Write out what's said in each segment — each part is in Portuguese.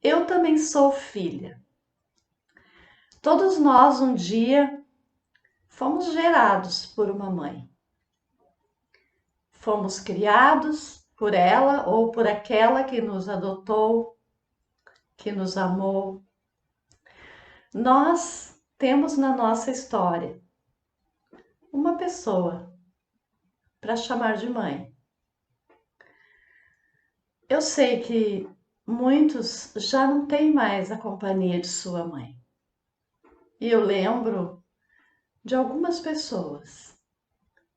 Eu também sou filha. Todos nós um dia fomos gerados por uma mãe. Fomos criados por ela ou por aquela que nos adotou, que nos amou. Nós temos na nossa história uma pessoa para chamar de mãe. Eu sei que muitos já não têm mais a companhia de sua mãe. E eu lembro de algumas pessoas,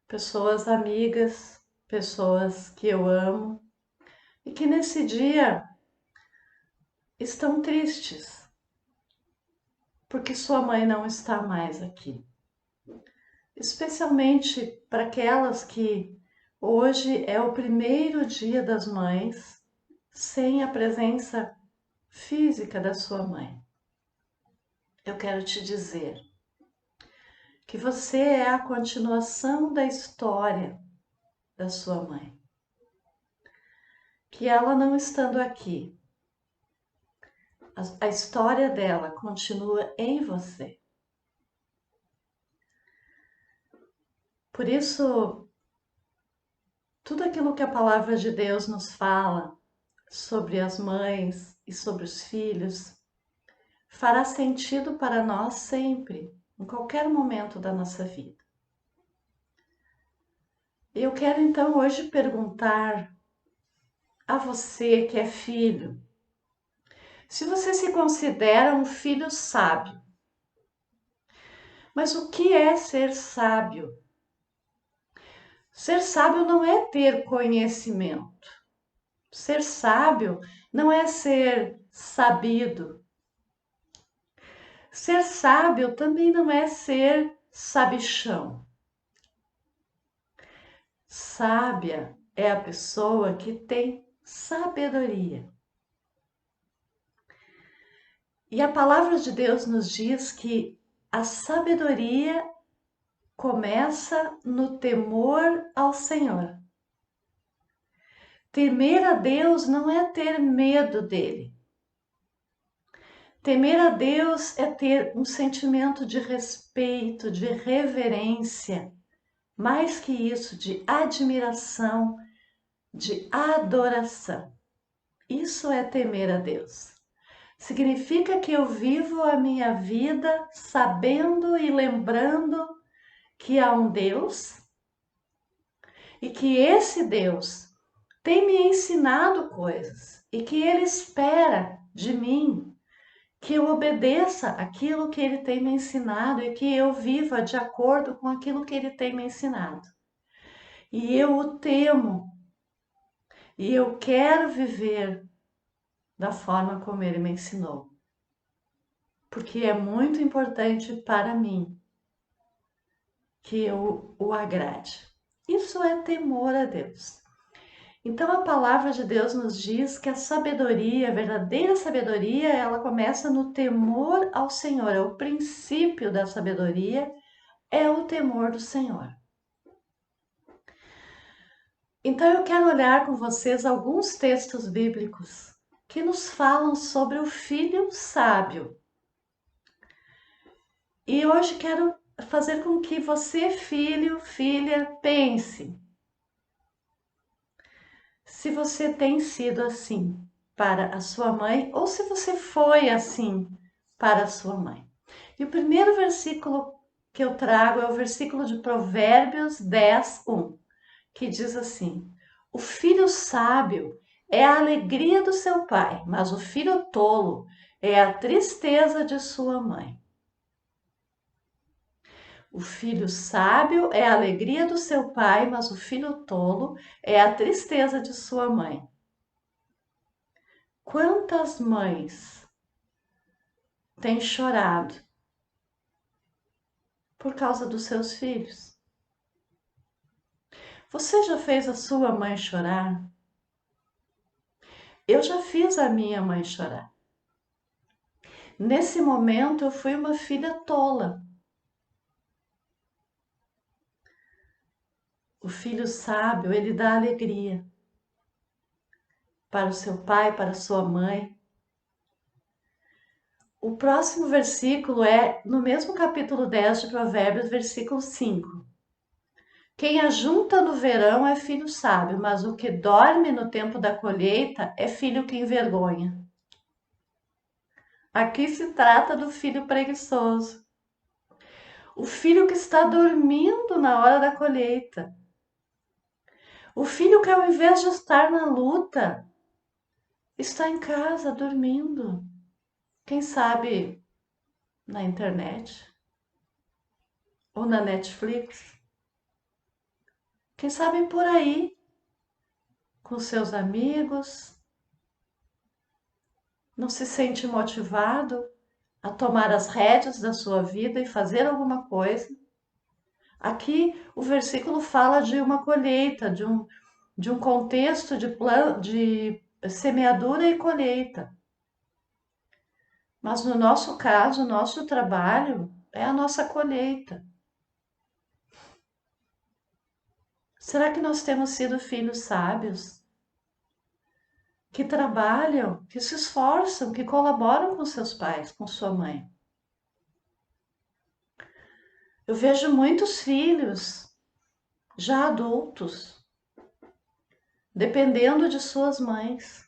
pessoas amigas, pessoas que eu amo e que nesse dia estão tristes porque sua mãe não está mais aqui. Especialmente para aquelas que hoje é o primeiro dia das mães sem a presença física da sua mãe. Eu quero te dizer que você é a continuação da história da sua mãe. Que ela não estando aqui, a história dela continua em você. Por isso, tudo aquilo que a palavra de Deus nos fala sobre as mães e sobre os filhos fará sentido para nós sempre, em qualquer momento da nossa vida. Eu quero então hoje perguntar a você que é filho, se você se considera um filho sábio. Mas o que é ser sábio? Ser sábio não é ter conhecimento. Ser sábio não é ser sabido. Ser sábio também não é ser sabichão. Sábia é a pessoa que tem sabedoria. E a palavra de Deus nos diz que a sabedoria começa no temor ao Senhor. Temer a Deus não é ter medo dele. Temer a Deus é ter um sentimento de respeito, de reverência, mais que isso, de admiração, de adoração. Isso é temer a Deus. Significa que eu vivo a minha vida sabendo e lembrando que há um Deus e que esse Deus tem me ensinado coisas e que ele espera de mim que eu obedeça aquilo que ele tem me ensinado e que eu viva de acordo com aquilo que ele tem me ensinado. E eu o temo e eu quero viver da forma como ele me ensinou. Porque é muito importante para mim que eu o agrade. Isso é temor a Deus. Então a palavra de Deus nos diz que a sabedoria, a verdadeira sabedoria, ela começa no temor ao Senhor. É o princípio da sabedoria, é o temor do Senhor. Então eu quero olhar com vocês alguns textos bíblicos que nos falam sobre o filho sábio. E hoje quero fazer com que você, filho, filha, pense se você tem sido assim para a sua mãe ou se você foi assim para a sua mãe. E o primeiro versículo que eu trago é o versículo de Provérbios 10:1, que diz assim: O filho sábio é a alegria do seu pai, mas o filho tolo é a tristeza de sua mãe. O filho sábio é a alegria do seu pai, mas o filho tolo é a tristeza de sua mãe. Quantas mães têm chorado por causa dos seus filhos? Você já fez a sua mãe chorar? Eu já fiz a minha mãe chorar. Nesse momento eu fui uma filha tola. O filho sábio, ele dá alegria para o seu pai, para a sua mãe. O próximo versículo é no mesmo capítulo 10 de Provérbios, versículo 5. Quem ajunta no verão é filho sábio, mas o que dorme no tempo da colheita é filho que envergonha. Aqui se trata do filho preguiçoso. O filho que está dormindo na hora da colheita. O filho que, ao invés de estar na luta, está em casa dormindo. Quem sabe na internet ou na Netflix. Quem sabe por aí, com seus amigos. Não se sente motivado a tomar as rédeas da sua vida e fazer alguma coisa. Aqui o versículo fala de uma colheita, de um contexto de semeadura e colheita. Mas no nosso caso, o nosso trabalho é a nossa colheita. Será que nós temos sido filhos sábios? Que trabalham, que se esforçam, que colaboram com seus pais, com sua mãe. Eu vejo muitos filhos já adultos, dependendo de suas mães.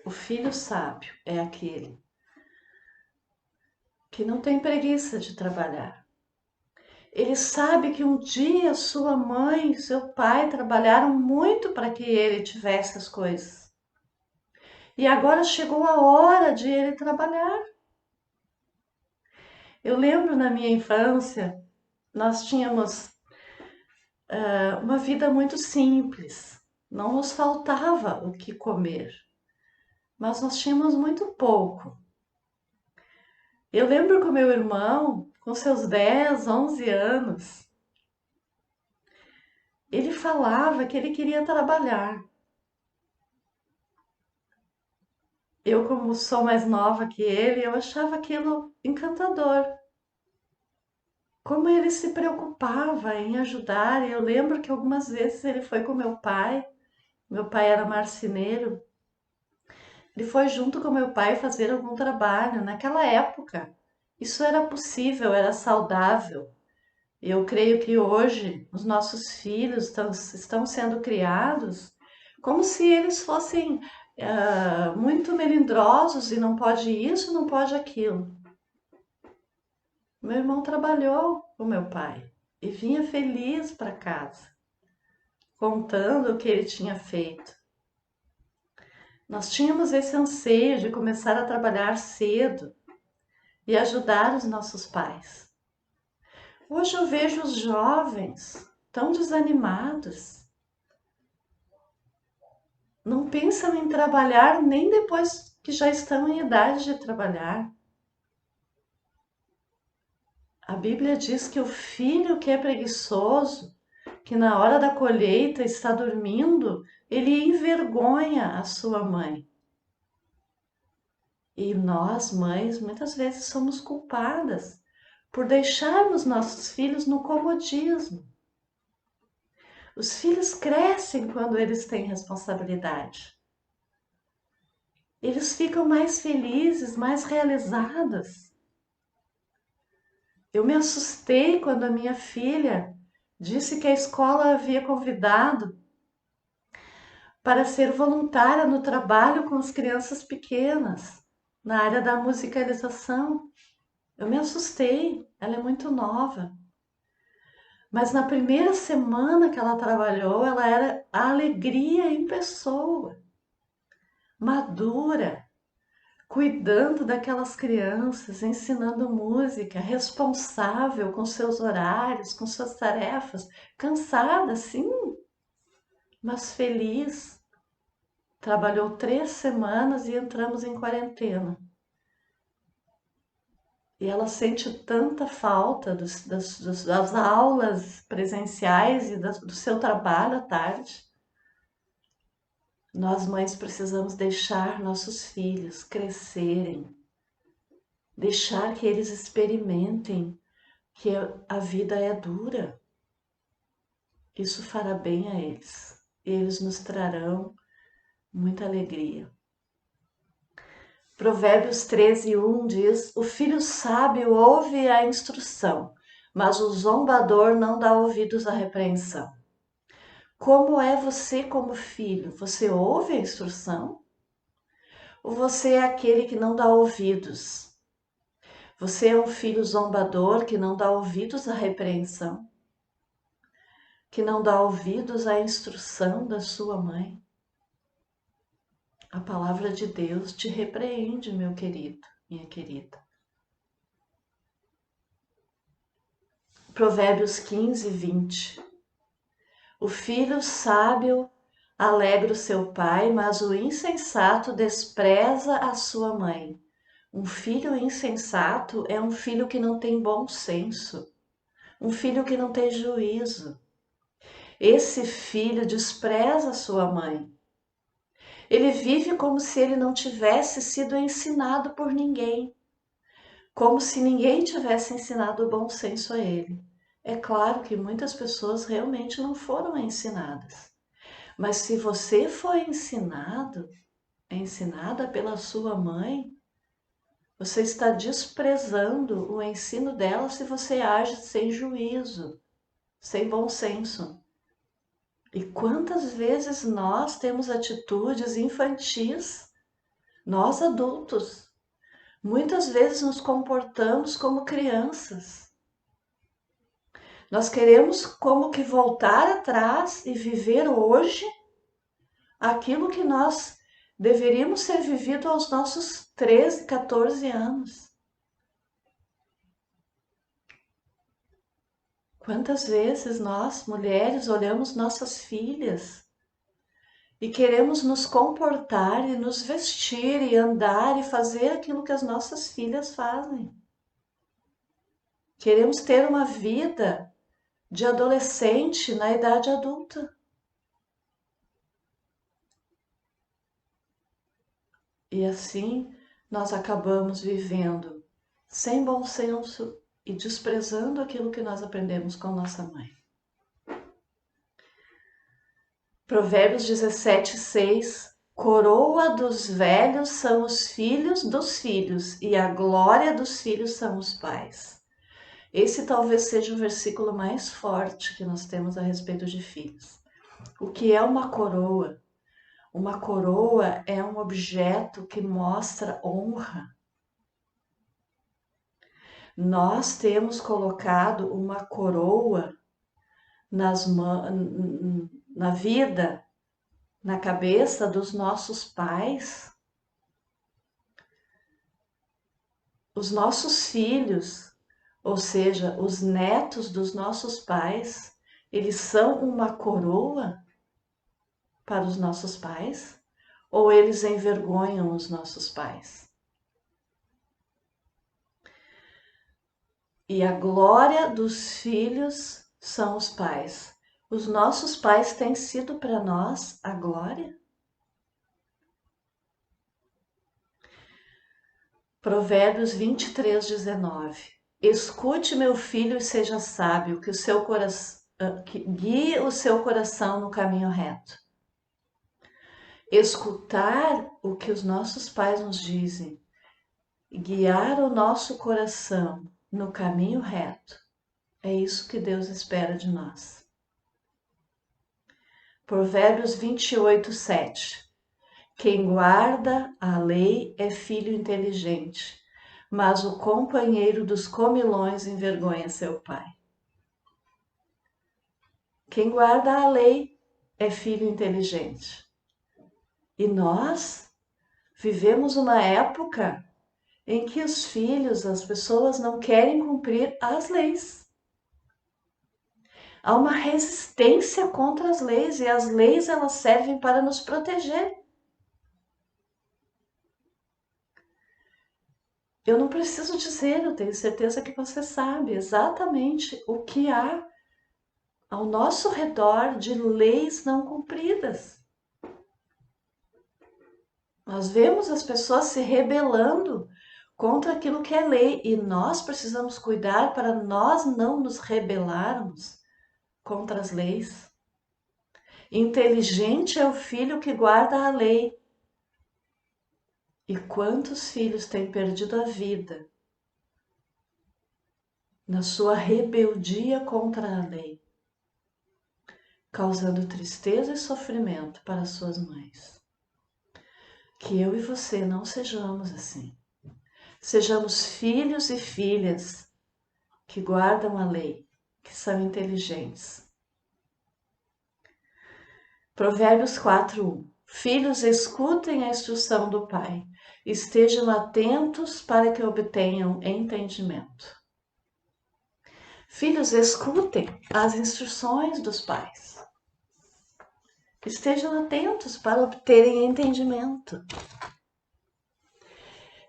O filho sábio é aquele que não tem preguiça de trabalhar. Ele sabe que um dia sua mãe e seu pai trabalharam muito para que ele tivesse as coisas. E agora chegou a hora de ele trabalhar. Eu lembro na minha infância, nós tínhamos uma vida muito simples. Não nos faltava o que comer, mas nós tínhamos muito pouco. Eu lembro que o meu irmão, com seus 10, 11 anos, ele falava que ele queria trabalhar. Eu, como sou mais nova que ele, eu achava aquilo encantador. Como ele se preocupava em ajudar. Eu lembro que algumas vezes ele foi com meu pai era marceneiro, ele foi junto com meu pai fazer algum trabalho. Naquela época, isso era possível, era saudável. Eu creio que hoje os nossos filhos estão sendo criados como se eles fossem muito melindrosos e não pode isso, não pode aquilo. Meu irmão trabalhou com meu pai e vinha feliz para casa, contando o que ele tinha feito. Nós tínhamos esse anseio de começar a trabalhar cedo e ajudar os nossos pais. Hoje eu vejo os jovens tão desanimados. Não pensam em trabalhar nem depois que já estão em idade de trabalhar. A Bíblia diz que o filho que é preguiçoso, que na hora da colheita está dormindo, ele envergonha a sua mãe. E nós, mães, muitas vezes somos culpadas por deixarmos nossos filhos no comodismo. Os filhos crescem quando eles têm responsabilidade. Eles ficam mais felizes, mais realizados. Eu me assustei quando a minha filha disse que a escola havia convidado para ser voluntária no trabalho com as crianças pequenas, na área da musicalização. Eu me assustei, ela é muito nova. Mas na primeira semana que ela trabalhou, ela era a alegria em pessoa, madura, cuidando daquelas crianças, ensinando música, responsável com seus horários, com suas tarefas, cansada, sim, mas feliz. Trabalhou 3 semanas e entramos em quarentena. E ela sente tanta falta das aulas presenciais e do seu trabalho à tarde. Nós, mães, precisamos deixar nossos filhos crescerem, deixar que eles experimentem que a vida é dura. Isso fará bem a eles. Eles nos trarão muita alegria. Provérbios 13:1 diz: o filho sábio ouve a instrução, mas o zombador não dá ouvidos à repreensão. Como é você como filho? Você ouve a instrução? Ou você é aquele que não dá ouvidos? Você é um filho zombador que não dá ouvidos à repreensão? Que não dá ouvidos à instrução da sua mãe? A palavra de Deus te repreende, meu querido, minha querida. Provérbios 15:20. O filho sábio alegra o seu pai, mas o insensato despreza a sua mãe. Um filho insensato é um filho que não tem bom senso, um filho que não tem juízo. Esse filho despreza a sua mãe. Ele vive como se ele não tivesse sido ensinado por ninguém, como se ninguém tivesse ensinado o bom senso a ele. É claro que muitas pessoas realmente não foram ensinadas, mas se você foi ensinada pela sua mãe, você está desprezando o ensino dela se você age sem juízo, sem bom senso. E quantas vezes nós temos atitudes infantis, nós adultos, muitas vezes nos comportamos como crianças. Nós queremos como que voltar atrás e viver hoje aquilo que nós deveríamos ter vivido aos nossos 13, 14 anos. Quantas vezes nós, mulheres, olhamos nossas filhas e queremos nos comportar e nos vestir e andar e fazer aquilo que as nossas filhas fazem. Queremos ter uma vida de adolescente na idade adulta. E assim nós acabamos vivendo sem bom senso e desprezando aquilo que nós aprendemos com nossa mãe. Provérbios 17:6. Coroa dos velhos são os filhos dos filhos, e a glória dos filhos são os pais. Esse talvez seja o versículo mais forte que nós temos a respeito de filhos. O que é uma coroa? Uma coroa é um objeto que mostra honra. Nós temos colocado uma coroa na vida, na cabeça dos nossos pais. Os nossos filhos, ou seja, os netos dos nossos pais, eles são uma coroa para os nossos pais? Ou eles envergonham os nossos pais? E a glória dos filhos são os pais. Os nossos pais têm sido para nós a glória? Provérbios 23:19. Escute, meu filho, e seja sábio, que guie o seu coração no caminho reto. Escutar o que os nossos pais nos dizem, guiar o nosso coração no caminho reto, é isso que Deus espera de nós. Provérbios 28:7. Quem guarda a lei é filho inteligente, mas o companheiro dos comilões envergonha seu pai. Quem guarda a lei é filho inteligente. E nós vivemos uma época em que os filhos, as pessoas não querem cumprir as leis. Há uma resistência contra as leis e as leis elas servem para nos proteger. Eu não preciso dizer, eu tenho certeza que você sabe exatamente o que há ao nosso redor de leis não cumpridas. Nós vemos as pessoas se rebelando contra aquilo que é lei e nós precisamos cuidar para nós não nos rebelarmos contra as leis. Inteligente é o filho que guarda a lei, E quantos filhos têm perdido a vida na sua rebeldia contra a lei, causando tristeza e sofrimento para suas mães. Que eu e você não sejamos assim. Sejamos filhos e filhas que guardam a lei, que são inteligentes. Provérbios 4:1. Filhos, escutem a instrução do pai, estejam atentos para que obtenham entendimento. Filhos, escutem as instruções dos pais. Estejam atentos para obterem entendimento.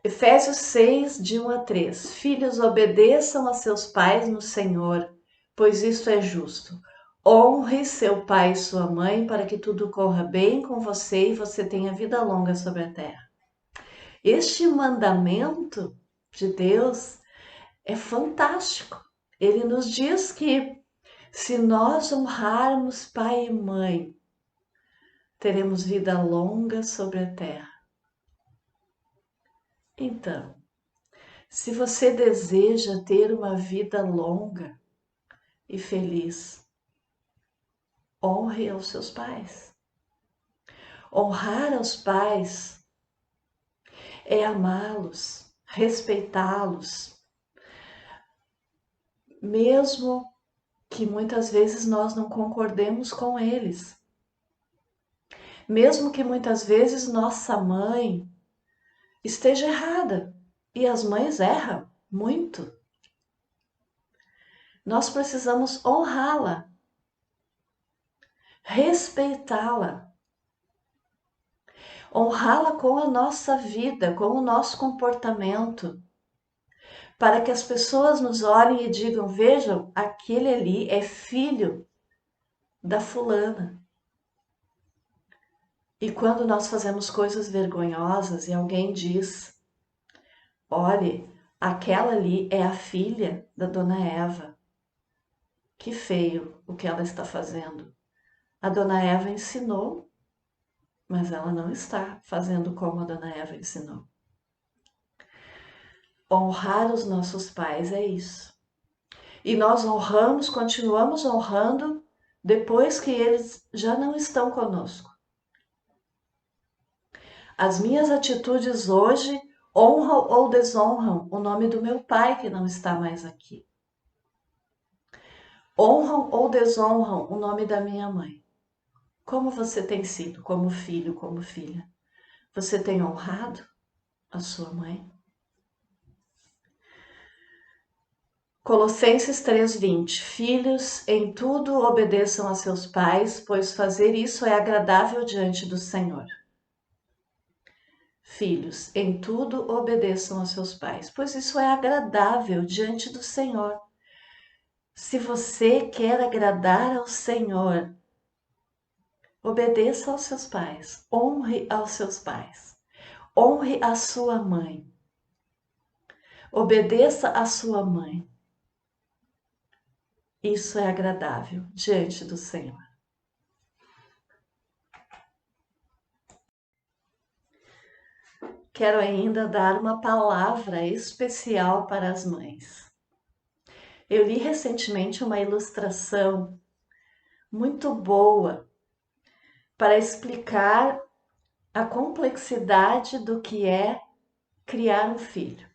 Efésios 6, de 1 a 3. Filhos, obedeçam a seus pais no Senhor, pois isto é justo. Honre seu pai e sua mãe para que tudo corra bem com você e você tenha vida longa sobre a terra. Este mandamento de Deus é fantástico. Ele nos diz que se nós honrarmos pai e mãe, teremos vida longa sobre a terra. Então, se você deseja ter uma vida longa e feliz, honre aos seus pais. Honrar aos pais é amá-los, respeitá-los, mesmo que muitas vezes nós não concordemos com eles. Mesmo que muitas vezes nossa mãe esteja errada, e as mães erram muito. Nós precisamos honrá-la, respeitá-la, honrá-la com a nossa vida, com o nosso comportamento, para que as pessoas nos olhem e digam: vejam, aquele ali é filho da fulana. E quando nós fazemos coisas vergonhosas e alguém diz: olhe, aquela ali é a filha da dona Eva. Que feio o que ela está fazendo. A dona Eva ensinou, mas ela não está fazendo como a dona Eva ensinou. Honrar os nossos pais é isso. E nós honramos, continuamos honrando depois que eles já não estão conosco. As minhas atitudes hoje honram ou desonram o nome do meu pai que não está mais aqui. Honram ou desonram o nome da minha mãe. Como você tem sido como filho, como filha? Você tem honrado a sua mãe? Colossenses 3:20. Filhos, em tudo obedeçam a seus pais, pois fazer isso é agradável diante do Senhor. Filhos, em tudo obedeçam a seus pais, pois isso é agradável diante do Senhor. Se você quer agradar ao Senhor, obedeça aos seus pais, honre aos seus pais, honre a sua mãe, obedeça a sua mãe. Isso é agradável diante do Senhor. Quero ainda dar uma palavra especial para as mães. Eu li recentemente uma ilustração muito boa para explicar a complexidade do que é criar um filho.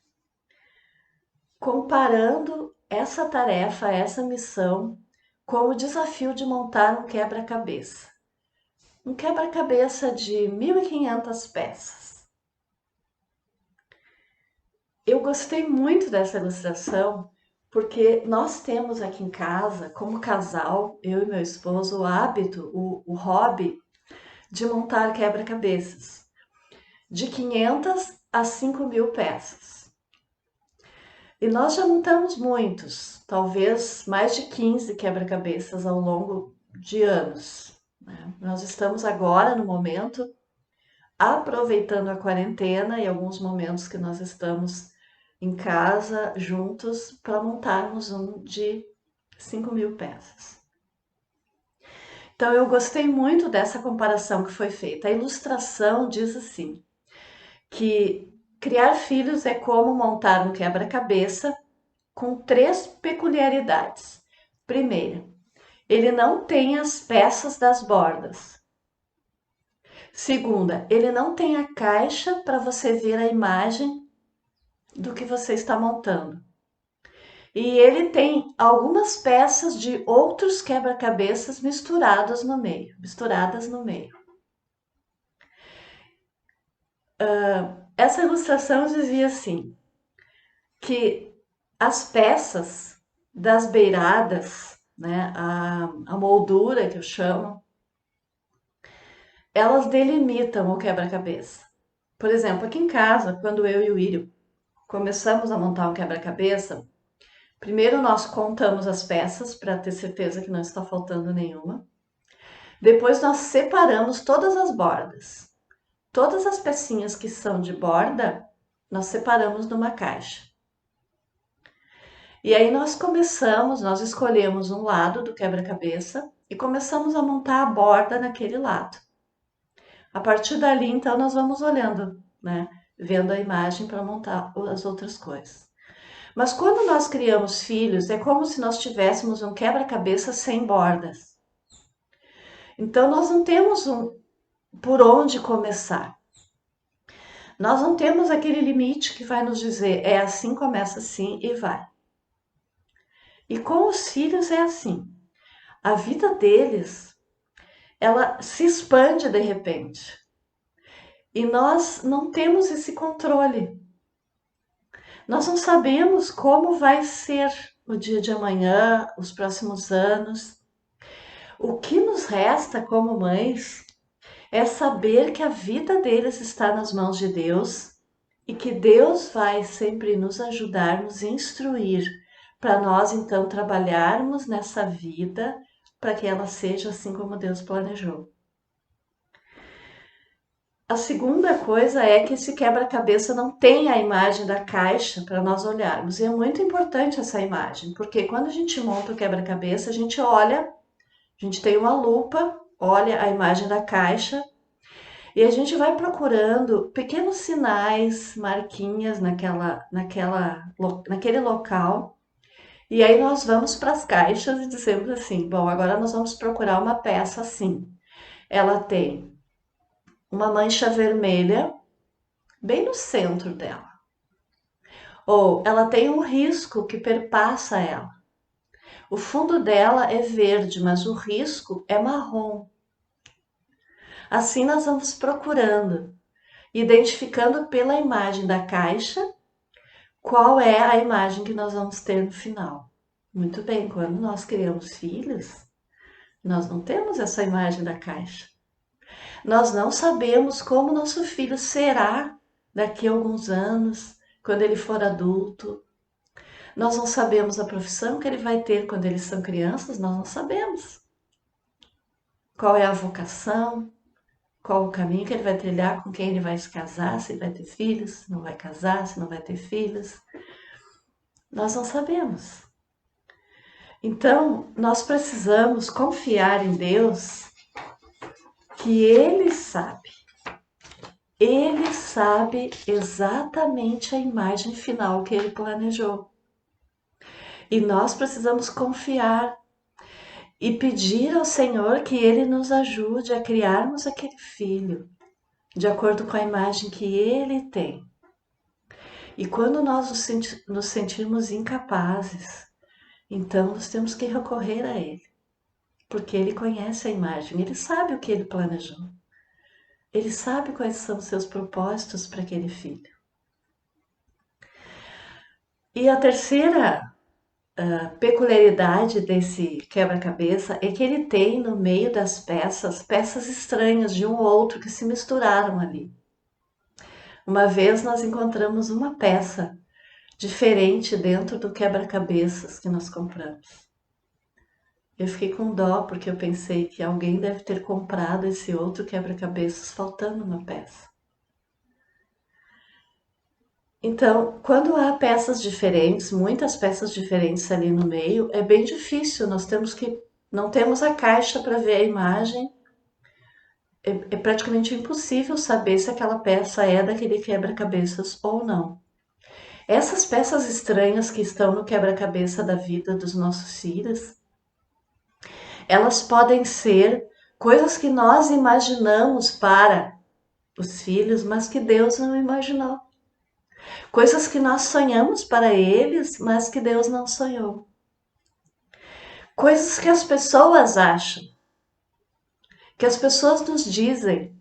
Comparando essa tarefa, essa missão, com o desafio de montar um quebra-cabeça. Um quebra-cabeça de 1.500 peças. Eu gostei muito dessa ilustração porque nós temos aqui em casa, como casal, eu e meu esposo, o hábito, o hobby de montar quebra-cabeças de 500 a 5.000 peças. E nós já montamos muitos, talvez mais de 15 quebra-cabeças ao longo de anos, né? Nós estamos agora, no momento, aproveitando a quarentena e alguns momentos que nós estamos em casa juntos para montarmos um de 5.000 peças. Então eu gostei muito dessa comparação que foi feita. A ilustração diz assim, que criar filhos é como montar um quebra-cabeça com 3 peculiaridades. Primeira, ele não tem as peças das bordas. Segunda, ele não tem a caixa para você ver a imagem do que você está montando. E ele tem algumas peças de outros quebra-cabeças misturadas no meio. Essa ilustração dizia assim, que as peças das beiradas, né, a moldura que eu chamo, elas delimitam o quebra-cabeça. Por exemplo, aqui em casa, quando eu e o Írio começamos a montar um quebra-cabeça, primeiro nós contamos as peças para ter certeza que não está faltando nenhuma. Depois nós separamos todas as bordas. Todas as pecinhas que são de borda, nós separamos numa caixa. E aí nós escolhemos um lado do quebra-cabeça e começamos a montar a borda naquele lado. A partir dali, então, nós vamos olhando, né? Vendo a imagem para montar as outras coisas. Mas quando nós criamos filhos, é como se nós tivéssemos um quebra-cabeça sem bordas. Então, nós não temos por onde começar. Nós não temos aquele limite que vai nos dizer é assim, começa assim e vai. E com os filhos é assim. A vida deles, ela se expande de repente. E nós não temos esse controle. Nós não sabemos como vai ser o dia de amanhã, os próximos anos. O que nos resta como mães é saber que a vida deles está nas mãos de Deus e que Deus vai sempre nos ajudar, nos instruir, para nós então trabalharmos nessa vida para que ela seja assim como Deus planejou. A segunda coisa é que esse quebra-cabeça não tem a imagem da caixa para nós olharmos. E é muito importante essa imagem, porque quando a gente monta o quebra-cabeça, a gente olha, a gente tem uma lupa, olha a imagem da caixa e a gente vai procurando pequenos sinais, marquinhas naquele local. E aí nós vamos para as caixas e dizemos assim: bom, agora nós vamos procurar uma peça assim. Ela tem uma mancha vermelha bem no centro dela. Ou ela tem um risco que perpassa ela. O fundo dela é verde, mas o risco é marrom. Assim nós vamos procurando, identificando pela imagem da caixa qual é a imagem que nós vamos ter no final. Muito bem, quando nós criamos filhos, nós não temos essa imagem da caixa. Nós não sabemos como nosso filho será daqui a alguns anos, quando ele for adulto. Nós não sabemos a profissão que ele vai ter quando eles são crianças, nós não sabemos. Qual é a vocação, qual o caminho que ele vai trilhar, com quem ele vai se casar, se ele vai ter filhos, se não vai casar, se não vai ter filhos. Nós não sabemos. Então, nós precisamos confiar em Deus que Ele sabe. Ele sabe exatamente a imagem final que Ele planejou. E nós precisamos confiar e pedir ao Senhor que Ele nos ajude a criarmos aquele filho de acordo com a imagem que Ele tem. E quando nós nos sentirmos incapazes, então nós temos que recorrer a Ele, porque Ele conhece a imagem, Ele sabe o que Ele planejou. Ele sabe quais são os seus propósitos para aquele filho. E a terceira peculiaridade desse quebra-cabeça é que ele tem no meio das peças, peças estranhas de um ou outro que se misturaram ali. Uma vez nós encontramos uma peça diferente dentro do quebra-cabeças que nós compramos. Eu fiquei com dó porque eu pensei que alguém deve ter comprado esse outro quebra-cabeças faltando uma peça. Então, quando há peças diferentes, muitas peças diferentes ali no meio, é bem difícil. Não temos a caixa para ver a imagem é praticamente impossível saber se aquela peça é daquele quebra-cabeças ou não. Essas peças estranhas que estão no quebra-cabeça da vida dos nossos filhos, elas podem ser coisas que nós imaginamos para os filhos, mas que Deus não imaginou. Coisas que nós sonhamos para eles, mas que Deus não sonhou. Coisas que as pessoas acham, que as pessoas nos dizem,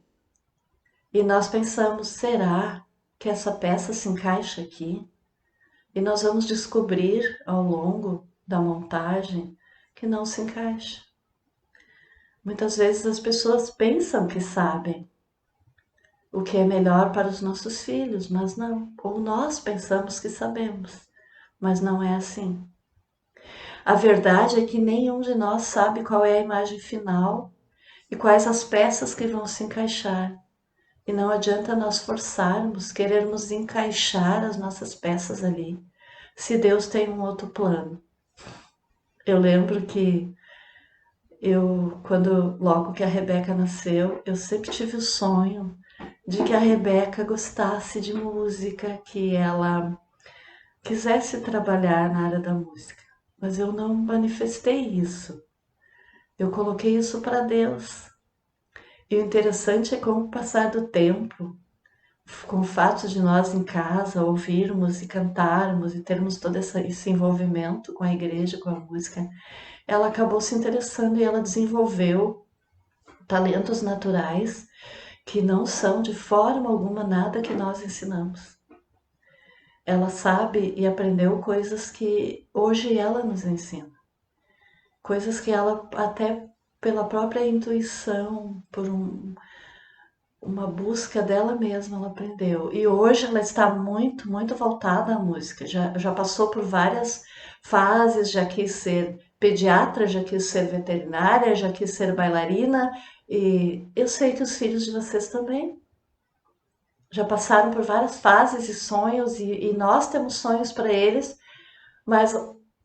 e nós pensamos, será que essa peça se encaixa aqui? E nós vamos descobrir ao longo da montagem que não se encaixa. Muitas vezes as pessoas pensam que sabem o que é melhor para os nossos filhos, mas não. Ou nós pensamos que sabemos, mas não é assim. A verdade é que nenhum de nós sabe qual é a imagem final e quais as peças que vão se encaixar. E não adianta nós forçarmos, querermos encaixar as nossas peças ali, se Deus tem um outro plano. Eu lembro que logo que a Rebeca nasceu, eu sempre tive o sonho de que a Rebeca gostasse de música, que ela quisesse trabalhar na área da música. Mas eu não manifestei isso. Eu coloquei isso para Deus. E o interessante é com o passar do tempo, com o fato de nós em casa ouvirmos e cantarmos e termos todo esse envolvimento com a igreja, com a música, ela acabou se interessando e ela desenvolveu talentos naturais que não são de forma alguma nada que nós ensinamos. Ela sabe e aprendeu coisas que hoje ela nos ensina. Coisas que ela até pela própria intuição, por uma busca dela mesma, ela aprendeu. E hoje ela está muito, muito voltada à música. Já passou por várias fases, já quis ser pediatra, já quis ser veterinária, já quis ser bailarina. E eu sei que os filhos de vocês também já passaram por várias fases e sonhos, e nós temos sonhos para eles, mas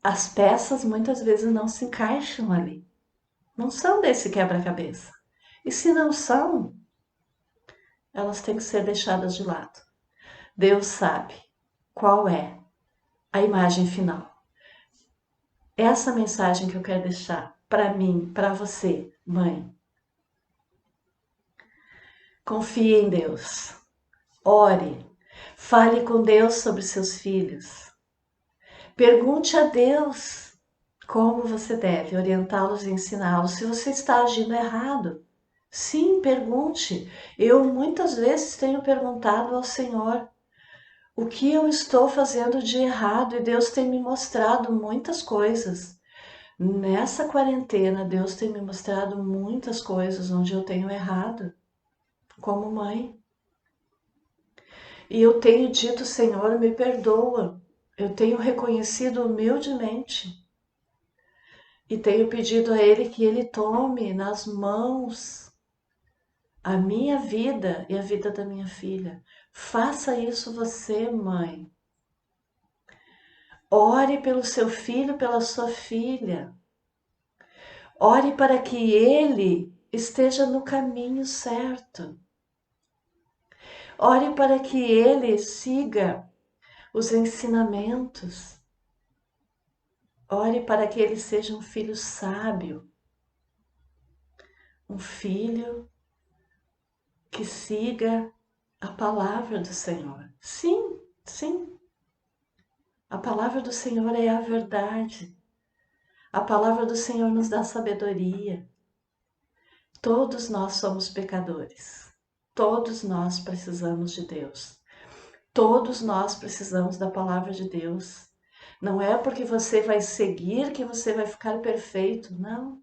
as peças muitas vezes não se encaixam ali. Não são desse quebra-cabeça. E se não são, elas têm que ser deixadas de lado. Deus sabe qual é a imagem final. Essa mensagem que eu quero deixar para mim, para você, mãe. Confie em Deus. Ore. Fale com Deus sobre seus filhos. Pergunte a Deus como você deve orientá-los e ensiná-los. Se você está agindo errado, sim, pergunte. Eu muitas vezes tenho perguntado ao Senhor o que eu estou fazendo de errado, e Deus tem me mostrado muitas coisas. Nessa quarentena, Deus tem me mostrado muitas coisas onde eu tenho errado, como mãe. E eu tenho dito, Senhor, me perdoa. Eu tenho reconhecido humildemente e tenho pedido a Ele que Ele tome nas mãos a minha vida e a vida da minha filha. Faça isso você, mãe. Ore pelo seu filho, pela sua filha. Ore para que ele esteja no caminho certo. Ore para que ele siga os ensinamentos. Ore para que ele seja um filho sábio. Um filho que siga a palavra do Senhor. Sim, sim. A palavra do Senhor é a verdade. A palavra do Senhor nos dá sabedoria. Todos nós somos pecadores. Todos nós precisamos de Deus. Todos nós precisamos da palavra de Deus. Não é porque você vai seguir que você vai ficar perfeito, não.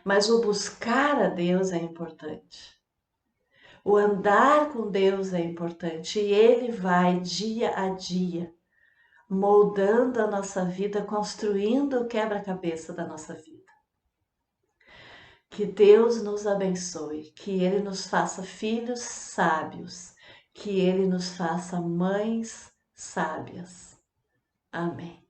Mas o buscar a Deus é importante. O andar com Deus é importante, e Ele vai dia a dia moldando a nossa vida, construindo o quebra-cabeça da nossa vida. Que Deus nos abençoe, que Ele nos faça filhos sábios, que Ele nos faça mães sábias. Amém.